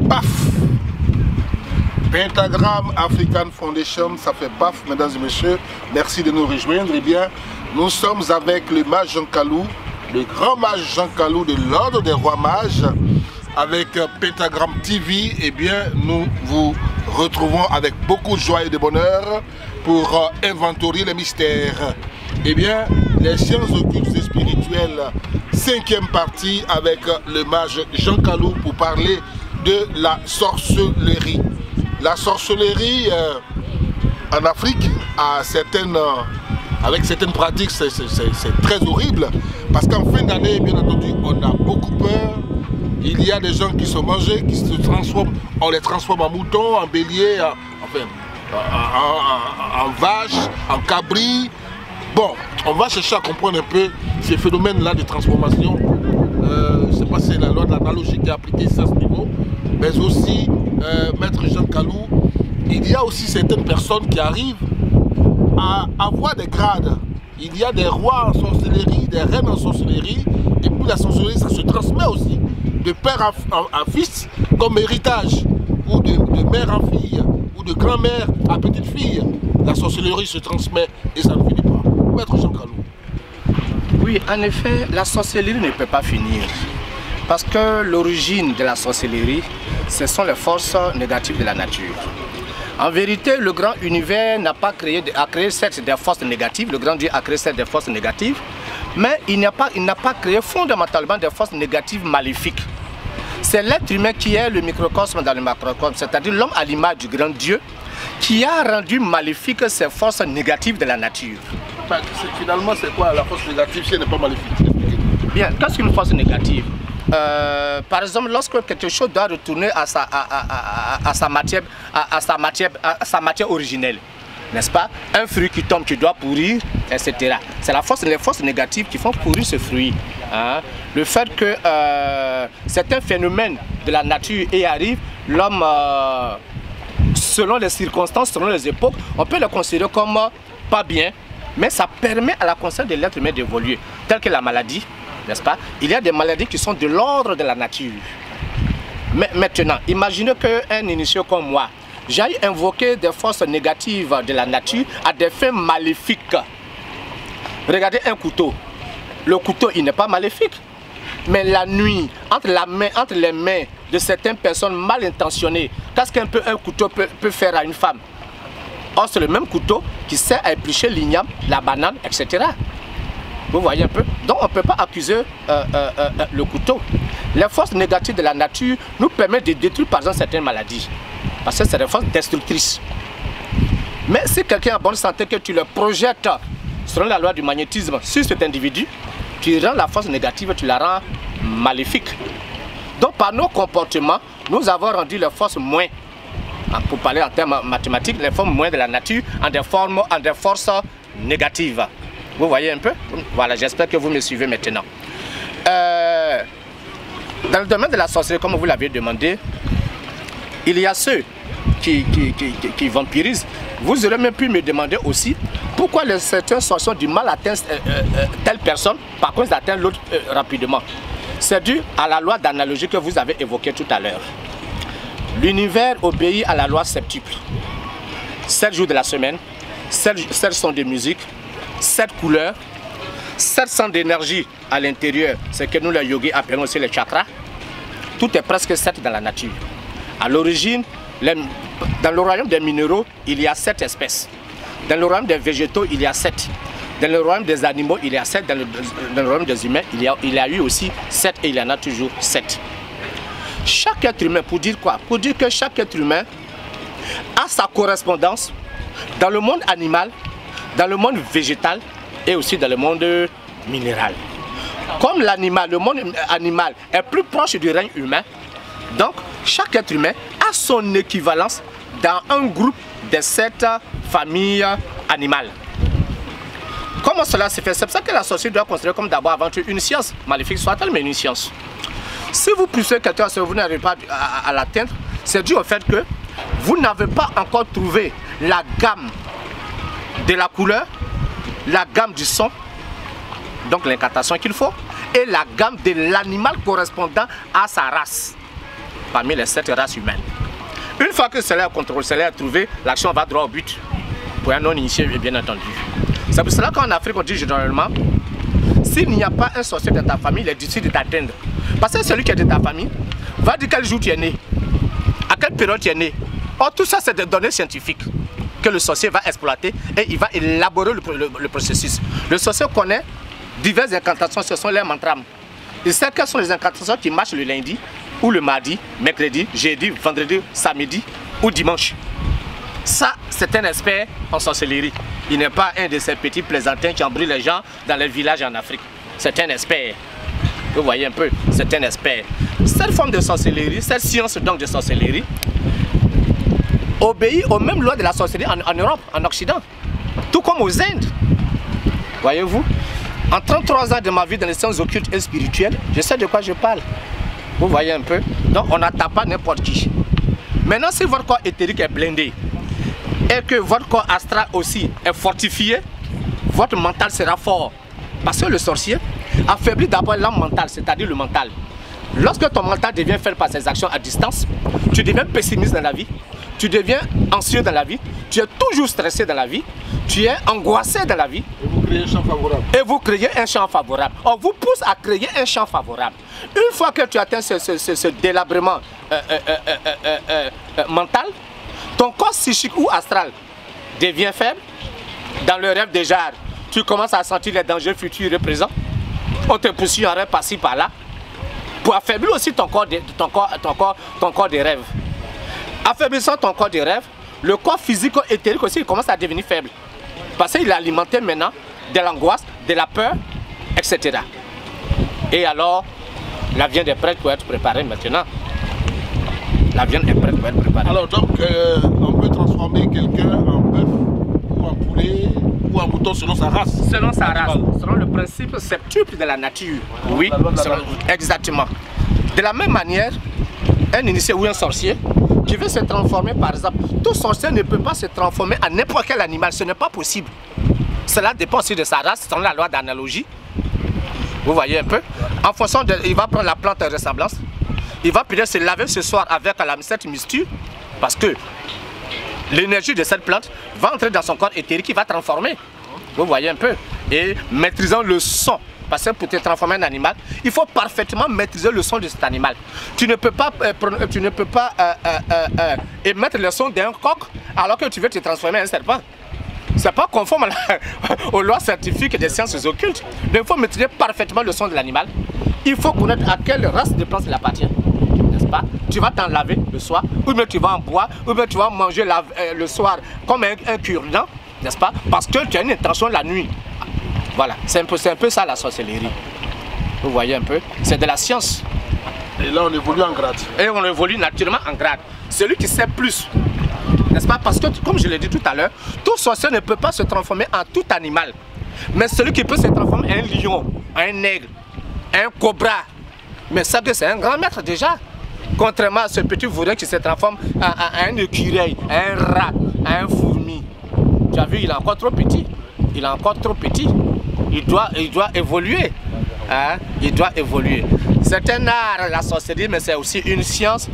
Paf! Pentagram African Foundation, ça fait paf, mesdames et messieurs. Merci de nous rejoindre. Eh bien, nous sommes avec le mage Jean Kalou, le grand mage Jean Kalou de l'ordre des rois mages. Avec Pentagram TV, eh bien, nous vous retrouvons avec beaucoup de joie et de bonheur pour inventorier les mystères. Eh bien, les sciences occultes et spirituelles, 5e partie avec le mage Jean Kalou pour parler de la sorcellerie. La sorcellerie en Afrique avec certaines pratiques, c'est très horrible parce qu'en fin d'année, bien entendu, on a beaucoup peur. Il y a des gens qui sont mangés, qui se transforment, on les transforme en moutons, en béliers, en vaches, en cabris. Bon, on va chercher à comprendre un peu ces phénomènes-là de transformation. Je ne sais pas si c'est la loi de l'analogie qui est appliquée ici à ce niveau, mais aussi, Maître Jean Kalou, il y a aussi certaines personnes qui arrivent à avoir des grades. Il y a des rois en sorcellerie, des reines en sorcellerie, et puis la sorcellerie, ça se transmet aussi de père à fils comme héritage, ou de mère en fille, ou de grand-mère à petite fille. La sorcellerie se transmet et ça ne finit pas. Maître Jean Kalou. Oui, en effet, la sorcellerie ne peut pas finir. Parce que l'origine de la sorcellerie, ce sont les forces négatives de la nature. En vérité, le grand univers n'a pas créé, a créé certes des forces négatives, le grand Dieu a créé certes des forces négatives, mais il n'a pas créé fondamentalement des forces négatives maléfiques. C'est l'être humain qui est le microcosme dans le macrocosme, c'est-à-dire l'homme à l'image du grand Dieu, qui a rendu maléfiques ces forces négatives de la nature. Finalement, c'est quoi la force négative si elle n'est pas maléfique? Bien, qu'est-ce qu'une force négative? Par exemple, lorsque quelque chose doit retourner à sa matière originelle, n'est-ce pas? Un fruit qui tombe, qui doit pourrir, etc. C'est les forces négatives qui font pourrir ce fruit. Hein? Le fait que certains phénomènes de la nature y arrivent, l'homme, selon les circonstances, selon les époques, on peut le considérer comme pas bien, mais ça permet à la conscience de l'être humain d'évoluer, tel que la maladie. N'est-ce pas? Il y a des maladies qui sont de l'ordre de la nature. Mais maintenant, imaginez qu'un initié comme moi, j'aille invoquer des forces négatives de la nature à des fins maléfiques. Regardez un couteau. Le couteau, il n'est pas maléfique. Mais la nuit, entre les mains de certaines personnes mal intentionnées, qu'est-ce qu'un couteau peut faire à une femme? Or, c'est le même couteau qui sert à éplucher l'igname, la banane, etc. Vous voyez un peu? Donc on ne peut pas accuser le couteau. Les forces négatives de la nature nous permettent de détruire par exemple certaines maladies. Parce que c'est des forces destructrices. Mais si quelqu'un est en bonne santé, que tu le projettes selon la loi du magnétisme sur cet individu, tu rends la force négative, tu la rends maléfique. Donc par nos comportements, nous avons rendu les forces moins, pour parler en termes mathématiques, les formes moins de la nature en des forces négatives. Vous voyez un peu? Voilà, j'espère que vous me suivez maintenant. Dans le domaine de la sorcellerie, comme vous l'avez demandé, il y a ceux qui vampirisent. Vous aurez même pu me demander aussi pourquoi certains sorciers ont du mal à atteindre telle personne, par contre d'atteindre l'autre rapidement. C'est dû à la loi d'analogie que vous avez évoquée tout à l'heure. L'univers obéit à la loi septuple. 7 jours de la semaine, 7 sons de musique, 7 couleurs, 7 centres d'énergie à l'intérieur, c'est que nous les yogis appelons aussi les chakras. Tout est presque 7 dans la nature. À l'origine, dans le royaume des minéraux, il y a 7 espèces. Dans le royaume des végétaux, il y a 7. Dans le royaume des animaux, il y a 7. Dans le royaume des humains, il y a eu aussi 7 et il y en a toujours 7. Chaque être humain, pour dire quoi? Pour dire que chaque être humain a sa correspondance dans le monde animal, dans le monde végétal et aussi dans le monde minéral. Comme le monde animal est plus proche du règne humain, donc chaque être humain a son équivalence dans un groupe de 7 familles animales. Comment cela se fait? C'est pour ça que la sorcellerie doit considérer comme d'abord avant tout une science, maléfique soit-elle, mais une science. Si vous poussez quelqu'un, vous n'arrivez pas à l'atteindre, c'est dû au fait que vous n'avez pas encore trouvé la gamme de la couleur, la gamme du son, donc l'incantation qu'il faut, et la gamme de l'animal correspondant à sa race, parmi les 7 races humaines. Une fois que cela est contrôlé, cela est trouvé, l'action va droit au but, pour un non-initié bien entendu. C'est pour cela qu'en Afrique, on dit généralement, s'il n'y a pas un sorcier de ta famille, il est difficile de t'atteindre. Parce que celui qui est de ta famille va dire quel jour tu es né, à quelle période tu es né. Or, tout ça, c'est des données scientifiques que le sorcier va exploiter et il va élaborer le processus. Le sorcier connaît diverses incantations, ce sont les mantras. Il sait quelles sont les incantations qui marchent le lundi, ou le mardi, mercredi, jeudi, vendredi, samedi ou dimanche. Ça, c'est un expert en sorcellerie. Il n'est pas un de ces petits plaisantins qui embrouillent les gens dans les villages en Afrique. C'est un expert. Vous voyez un peu, c'est un expert. Cette forme de sorcellerie, cette science donc de sorcellerie, obéit aux mêmes lois de la sorcellerie en Europe, en Occident. Tout comme aux Indes. Voyez-vous, en 33 ans de ma vie dans les sciences occultes et spirituelles, je sais de quoi je parle. Vous voyez un peu. Donc on n'attaque pas n'importe qui. Maintenant, si votre corps éthérique est blindé et que votre corps astral aussi est fortifié, votre mental sera fort. Parce que le sorcier affaiblit d'abord l'âme mentale, c'est-à-dire le mental. Lorsque ton mental devient faible par ses actions à distance, tu deviens pessimiste dans la vie, tu deviens anxieux dans la vie, tu es toujours stressé dans la vie, tu es angoissé dans la vie. Et vous créez un champ favorable. Et vous créez un champ favorable. On vous pousse à créer un champ favorable. Une fois que tu atteins ce délabrement mental, ton corps psychique ou astral devient faible. Dans le rêve déjà, tu commences à sentir les dangers futurs et présents. On te poursuit en rêve par-ci par-là. Pour affaiblir aussi ton corps de rêve. Affaiblissant ton corps de rêve, le corps physique et éthérique aussi il commence à devenir faible. Parce qu'il est alimenté maintenant de l'angoisse, de la peur, etc. Et alors, la viande est prête pour être préparée maintenant. La viande est prête pour être préparée. Alors donc, on peut transformer quelqu'un en bœuf ou en poulet ou en mouton selon sa race. Selon sa race, selon le principe septuple de la nature. Oui, exactement. De la même manière, un initié ou un sorcier qui veut se transformer par exemple, tout sorcier ne peut pas se transformer en n'importe quel animal, ce n'est pas possible. Cela dépend aussi de sa race, selon la loi d'analogie. Vous voyez un peu. En fonction de, il va prendre la plante de ressemblance. Il va peut-être se laver ce soir avec cette mixture, parce que l'énergie de cette plante va entrer dans son corps éthérique, il va transformer. Vous voyez un peu. Et maîtrisant le son. Parce que pour te transformer en animal, il faut parfaitement maîtriser le son de cet animal. Tu ne peux pas, émettre le son d'un coq alors que tu veux te transformer en un serpent. Ce n'est pas conforme aux lois scientifiques des sciences occultes. Donc il faut maîtriser parfaitement le son de l'animal. Il faut connaître à quelle race de plante il appartient. N'est-ce pas? Tu vas t'en laver le soir, ou bien tu vas en boire, ou bien tu vas manger le soir comme un cure-dent, n'est-ce pas? Parce que tu as une intention la nuit. Voilà, c'est un peu ça la sorcellerie. Vous voyez un peu? C'est de la science. Et là on évolue en grade. Et on évolue naturellement en grade. Celui qui sait plus, n'est-ce pas? Parce que comme je l'ai dit tout à l'heure, tout sorcier ne peut pas se transformer en tout animal. Mais celui qui peut se transformer en un lion, en un aigle, un cobra. Mais ça c'est un grand maître déjà. Contrairement à ce petit vaurien qui se transforme en un écureuil, un rat, un fourmi. Tu as vu, il est encore trop petit. Il est encore trop petit. Il doit évoluer. Hein? Il doit évoluer. C'est un art, la sorcellerie, mais c'est aussi une science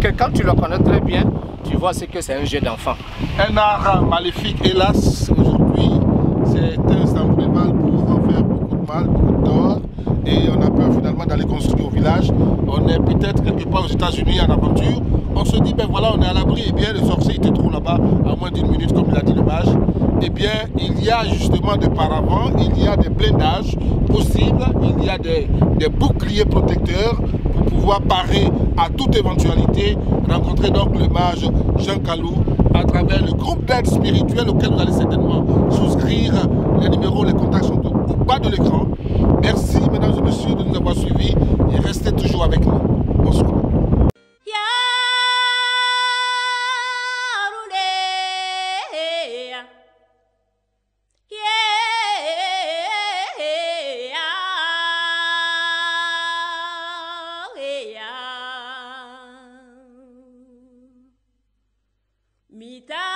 que quand tu le connais très bien, tu vois ce que c'est un jeu d'enfant. Un art maléfique, hélas, aujourd'hui, c'est un symbole pour faire beaucoup de mal, beaucoup de tort. Et on a peur finalement d'aller construire au village. On est peut-être quelque part aux États-Unis en aventure. On se dit, ben voilà, on est à l'abri. Eh bien, le sorcier, il te trouve là-bas à moins d'1 minute, comme il a dit le mage. Eh bien, il y a justement des paravents, il y a des blindages possibles, il y a des boucliers protecteurs pour pouvoir parer à toute éventualité. Rencontrer donc le mage Jean Kalou à travers le groupe d'aide spirituelle auquel vous allez certainement souscrire. Les numéros, les contacts sont au bas de l'écran. Merci, mesdames et messieurs, de nous avoir suivis et restez toujours avec nous. Bonsoir. Mita